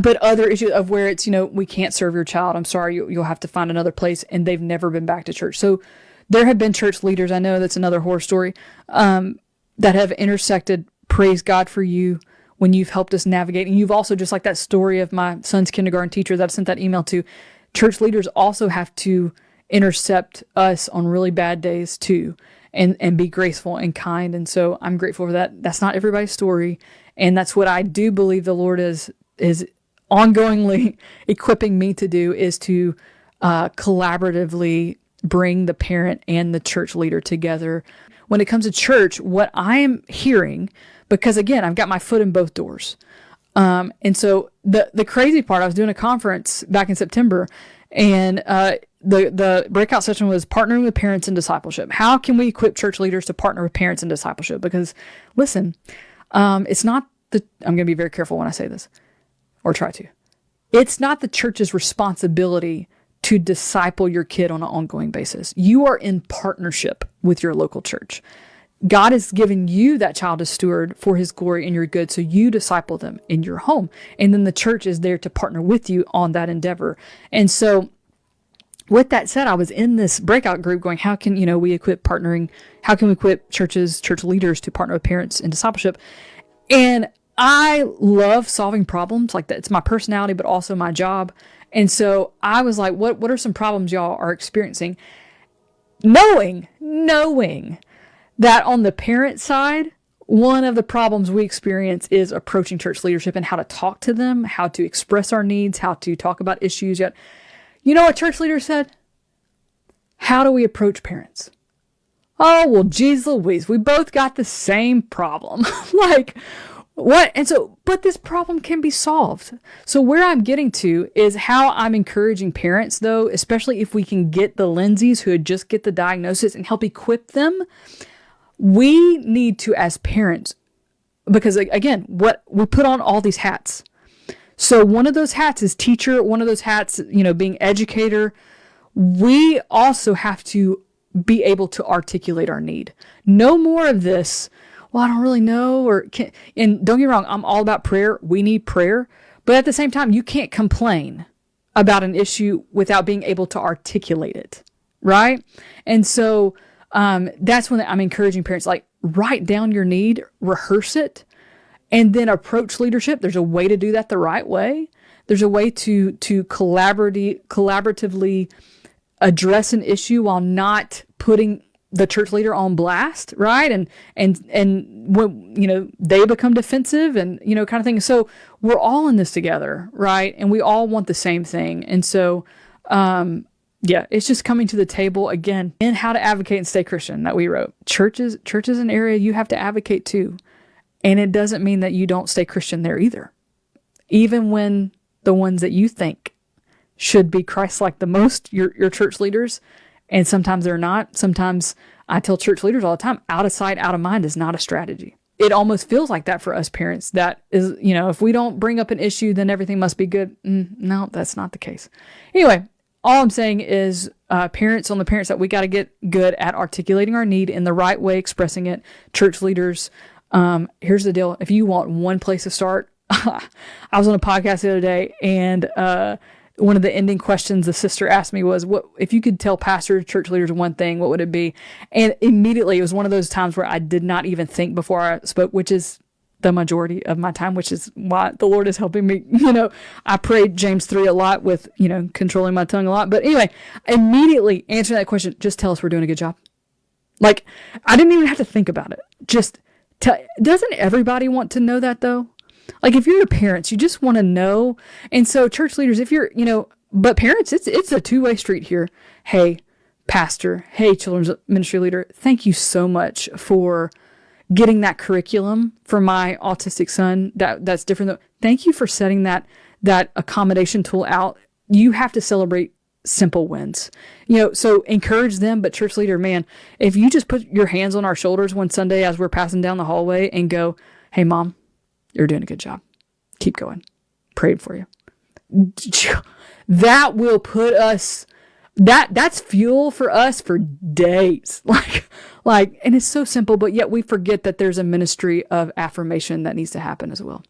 But other issues of where it's, we can't serve your child. I'm sorry, you'll have to find another place. And they've never been back to church. So there have been church leaders, I know that's another horror story, that have intersected. Praise God for you when you've helped us navigate. And you've also, just like that story of my son's kindergarten teacher that I sent that email to, church leaders also have to intercept us on really bad days too, and be graceful and kind. And so I'm grateful for that. That's not everybody's story. And that's what I do believe the Lord is ongoingly equipping me to do, is to collaboratively bring the parent and the church leader together. When it comes to church, what I am hearing, because again, I've got my foot in both doors. And so the crazy part, I was doing a conference back in September, and the breakout session was partnering with parents in discipleship. How can we equip church leaders to partner with parents in discipleship? Because listen, it's not I'm going to be very careful when I say this, or try to. It's not the church's responsibility to disciple your kid on an ongoing basis. You are in partnership with your local church. God has given you that child as steward for his glory and your good, so you disciple them in your home. And then the church is there to partner with you on that endeavor. And so with that said, I was in this breakout group going, how can, we equip partnering? How can we equip church leaders to partner with parents in discipleship? And I love solving problems like that. It's my personality, but also my job. And so I was like, what are some problems y'all are experiencing? Knowing that on the parent side, one of the problems we experience is approaching church leadership and how to talk to them, how to express our needs, how to talk about issues. Yet, you know what church leaders said? How do we approach parents? Oh, well, geez Louise, we both got the same problem. Like, what? And so, but this problem can be solved. So where I'm getting to is how I'm encouraging parents, though, especially if we can get the Lindsays who had just get the diagnosis and help equip them. We need to, as parents, because again, what we put on all these hats. So one of those hats is teacher. One of those hats, being educator. We also have to be able to articulate our need. No more of this, well, I don't really know, and don't get me wrong, I'm all about prayer. We need prayer. But at the same time, you can't complain about an issue without being able to articulate it, right? And so that's when I'm encouraging parents, like, write down your need, rehearse it, and then approach leadership. There's a way to do that the right way. There's a way to collaboratively address an issue while not putting the church leader on blast, right? And when, they become defensive and, kind of thing. So we're all in this together, right? And we all want the same thing. And so, it's just coming to the table again in How to Advocate and Stay Christian that we wrote. Church is an area you have to advocate too. And it doesn't mean that you don't stay Christian there either. Even when the ones that you think should be Christ-like the most, your church leaders, and sometimes they're not. Sometimes I tell church leaders all the time, out of sight, out of mind is not a strategy. It almost feels like that for us parents. That is, if we don't bring up an issue, then everything must be good. No, that's not the case. Anyway, all I'm saying is parents, that we got to get good at articulating our need in the right way, expressing it. Church leaders, here's the deal. If you want one place to start, I was on a podcast the other day, and one of the ending questions the sister asked me was, what if you could tell pastors, church leaders one thing, what would it be? And immediately it was one of those times where I did not even think before I spoke, which is the majority of my time, which is why the Lord is helping me. I prayed James 3 a lot with, controlling my tongue a lot. But anyway, immediately answering that question, just tell us we're doing a good job. Like, I didn't even have to think about it. Just doesn't everybody want to know that though? Like, if you're parents, you just want to know. And so church leaders, if you're, but parents, it's a two-way street here. Hey, pastor, hey, children's ministry leader, thank you so much for getting that curriculum for my autistic son. That's different. Thank you for setting that accommodation tool out. You have to celebrate simple wins, so encourage them. But church leader, man, if you just put your hands on our shoulders one Sunday as we're passing down the hallway and go, hey, Mom, you're doing a good job. Keep going. Prayed for you. That will put us, that's fuel for us for days. Like, and it's so simple, but yet we forget that there's a ministry of affirmation that needs to happen as well.